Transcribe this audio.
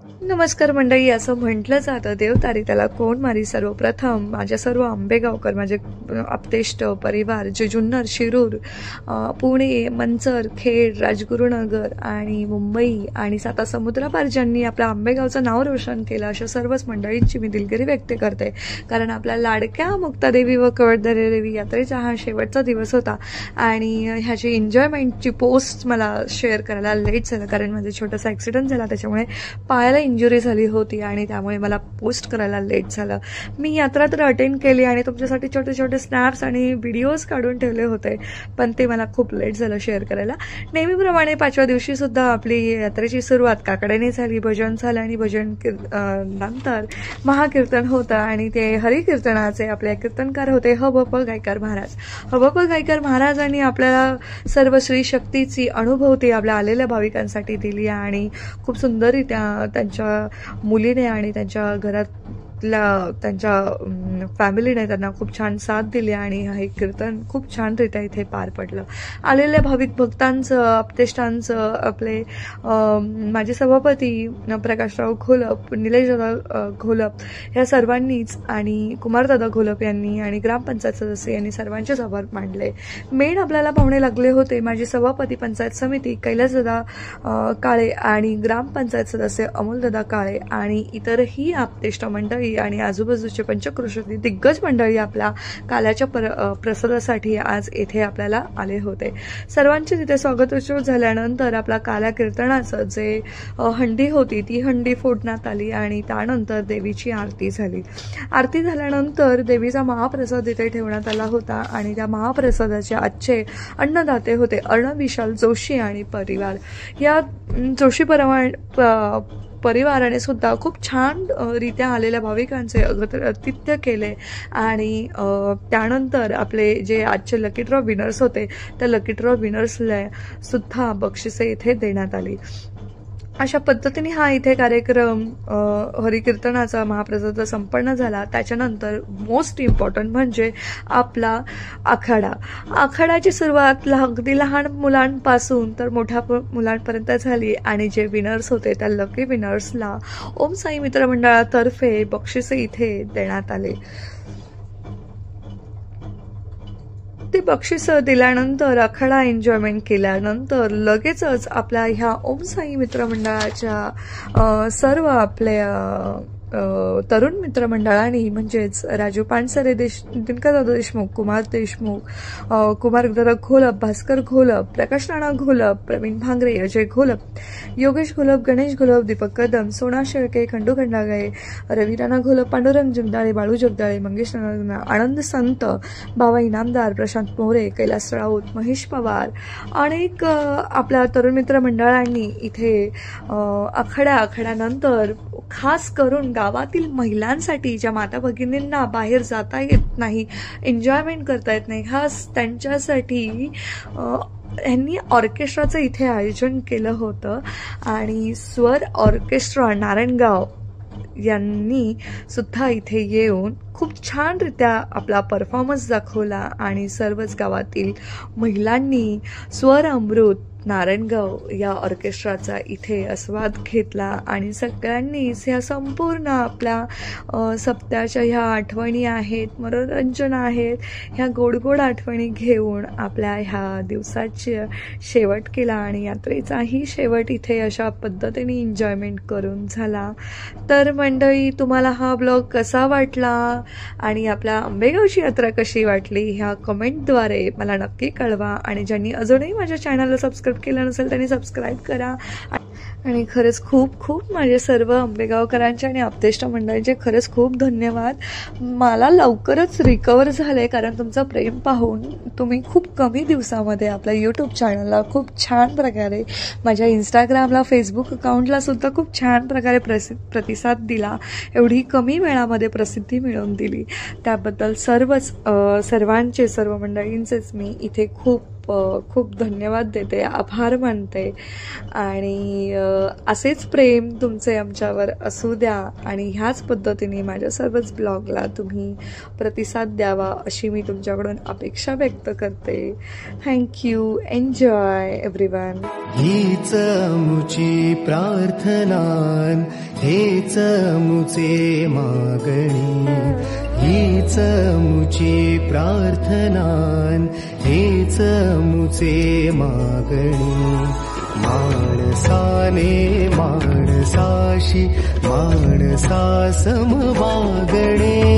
नमस्कार मंडळी. असं म्हटलं जातं, देव तारी त्याला कोण मारी. सर्वप्रथम माझ्या सर्व आंबेगावकर, माझे आप्तेष्ट परिवार, जे जुन्नर, शिरूर, पुणे, मंचर, खेड, राजगुरुनगर आणि मुंबई आणि साता समुद्रापार ज्यांनी आपल्या आंबेगावचं नाव रोशन केलं, अशा सर्वच मंडळींची मी दिलगिरी व्यक्त करते. कारण आपल्या लाडक्या मुक्तादेवी व कवडदरे देवी यात्रेचा हा शेवटचा दिवस होता आणि ह्याची एन्जॉयमेंटची पोस्ट मला शेअर करायला लेट झालं, कारण माझा छोटासा ॲक्सिडेंट झाला, त्याच्यामुळे पायाला इंजुरी झाली होती आणि त्यामुळे मला पोस्ट करायला लेट झालं. मी यात्रा तर अटेंड केली आणि तुमच्यासाठी छोटे छोटे स्नॅप्स आणि व्हिडिओज काढून ठेवले होते, पण ते मला खूप लेट झालं शेअर करायला. नेहमीप्रमाणे 5व्या दिवशी सुद्धा आपली यात्रेची सुरुवात काकड्याने झाली. भजन झालं आणि भजन नंतर महाकीर्तन होतं आणि ते हरिकीर्तनाचे आपले कीर्तनकार होते हबप गायकर महाराज. हबप गायकर महाराजांनी आपल्याला सर्व श्री शक्तीची अनुभूती आपल्या आलेल्या भाविकांसाठी दिली आणि खूप सुंदररित्या त्यांच्या मुलीने आणि त्यांच्या घरातल्या त्यांच्या फॅमिलीने त्यांना खूप छान साथ दिली आणि हे कीर्तन खूप छानरित्या इथे पार पडलं. आलेल्या भाविक भक्तांचं, आप्तेष्टांचं, आपले माझे सभापती प्रकाशराव घोलप, निलेशदादा घोलप या सर्वांनीच आणि कुमारदादा घोलप यांनी आणि ग्रामपंचायत सदस्य यांनी सर्वांचेच आभार मानले. मेन आपल्याला पाहुणे लागले होते माझे सभापती पंचायत समिती कैलासदादा काळे आणि ग्रामपंचायत सदस्य अमोलदादा काळे आणि इतरही आप्तेष्ट मंडळी आणि आजूबाजूचे पंचक्रोशीतली दिग्गज मंडळी आपल्या काल्याच्या प्रसादासाठी आज येथे आपल्याला आले होते. सर्वांचे तिथे स्वागतोत्सव झाल्यानंतर आपला काल्या कीर्तनाचं जे हंडी होती ती हंडी फोडण्यात आली आणि त्यानंतर देवीची आरती झाली. आरती झाल्यानंतर देवीचा महाप्रसाद इथे ठेवण्यात आला होता आणि त्या महाप्रसादाचे आजचे अन्नदाते होते अर्णव विशाल जोशी आणि परिवार. या जोशी परिवाराने सुद्धा खूप छान रित्या आलेल्या भाविकांचे आतिथ्य केले आणि त्यानंतर आपले जे आजचे लकी ड्रॉ विनर्स होते त्या लकी ड्रॉ विनर्सला सुद्धा बक्षिसे इथे देण्यात आली. अशा पद्धतीने हा इथे कार्यक्रम हरिकीर्तनाचा महाप्रसाद संपन्न झाला. त्याच्यानंतर मोस्ट इम्पॉर्टंट म्हणजे आपला आखाडा. आखाड्याची सुरुवात अगदी लहान मुलांपासून तर मोठ्या मुलांपर्यंत झाली आणि जे विनर्स होते त्या लकी विनर्सला ओम साई मित्र मंडळातर्फे बक्षिसे इथे देण्यात आले. ते बक्षीस दिल्यानंतर आखाडा एन्जॉयमेंट केल्यानंतर लगेचच आपल्या ह्या ओम साई मित्रमंडळाच्या सर्व आपल्या तरुण मित्रमंडळांनी म्हणजेच राजू पानसरे, दिनकरदादा देशमुख, कुमार देशमुख, कुमारदादा घोलप, भास्कर घोलप, प्रकाश राणा घोलप, प्रवीण भांगरे, अजय घोलप, योगेश घोलप, गणेश घोलप, दीपक कदम, सोना शेळके, खंडू खंडागळे, रवी राणा घोलप, पांडुरंग जगदाळे, बाळू जगदाळे, मंगेश आनंद संत, बाबा इनामदार, प्रशांत मोरे, कैलास राऊत, महेश पवार, अनेक आपल्या तरुण मित्र मंडळांनी इथे आखाड्यानंतर खास करून गावातील महिलांसाठी ज्या माता भगिनींना बाहेर जाता येत नाही, एन्जॉयमेंट करता येत नाही, खास त्यांच्यासाठी यांनी ऑर्केस्ट्राचं इथे आयोजन केलं होतं आणि स्वर ऑर्केस्ट्रा नारायणगाव यांनी सुद्धा इथे येऊन खूप छानरित्या आपला परफॉर्मन्स दाखवला आणि सर्वच गावातील महिलांनी स्वर अमृत नारायणगाव या ऑर्केस्ट्राचा इथे आस्वाद घेतला आणि सगळ्यांनीच ह्या संपूर्ण आपल्या सप्त्याच्या ह्या आठवणी आहेत, मनोरंजन आहेत, ह्या गोड आठवणी घेऊन आपल्या ह्या दिवसाची शेवट केला आणि यात्रेचाही शेवट इथे अशा पद्धतीने एन्जॉयमेंट करून झाला. तर मंडळी, तुम्हाला हा ब्लॉग कसा वाटला आणि आपल्या आंबेगावची यात्रा कशी वाटली ह्या कमेंटद्वारे मला नक्की कळवा आणि ज्यांनी अजूनही माझ्या चॅनलला सबस्क्राईब केलं नसेल त्यांनी सबस्क्राईब करा. आणि खरंच खूप खूप माझे सर्व आंबेगावकरांचे आणि आप्तेष्ट मंडळींचे खरंच खूप धन्यवाद. मला लवकरच रिकवर झाले कारण तुमचं प्रेम पाहून तुम्ही खूप कमी दिवसामध्ये आपल्या यूट्यूब चॅनलला खूप छान प्रकारे, माझ्या इंस्टाग्रामला, फेसबुक अकाउंटला सुद्धा खूप छान प्रकारे प्रतिसाद दिला, एवढी कमी वेळामध्ये प्रसिद्धी मिळवून दिली. त्याबद्दल सर्वांचे, सर्व मंडळींचेच मी इथे खूप धन्यवाद देते, आभार मानते आणि असेच प्रेम तुमचे आमच्यावर असू द्या आणि ह्याच पद्धतीने माझ्या सर्वच ब्लॉगला तुम्ही प्रतिसाद द्यावा अशी मी तुमच्याकडून अपेक्षा व्यक्त करते. थँक्यू. Enjoy everyone. हीच मुची प्रार्थना, हेच मुचे मागणी, हीच मुची प्रार्थनान, हेच मुचे मागणी. माणसाने माणसाशी माणसा सम वागणे,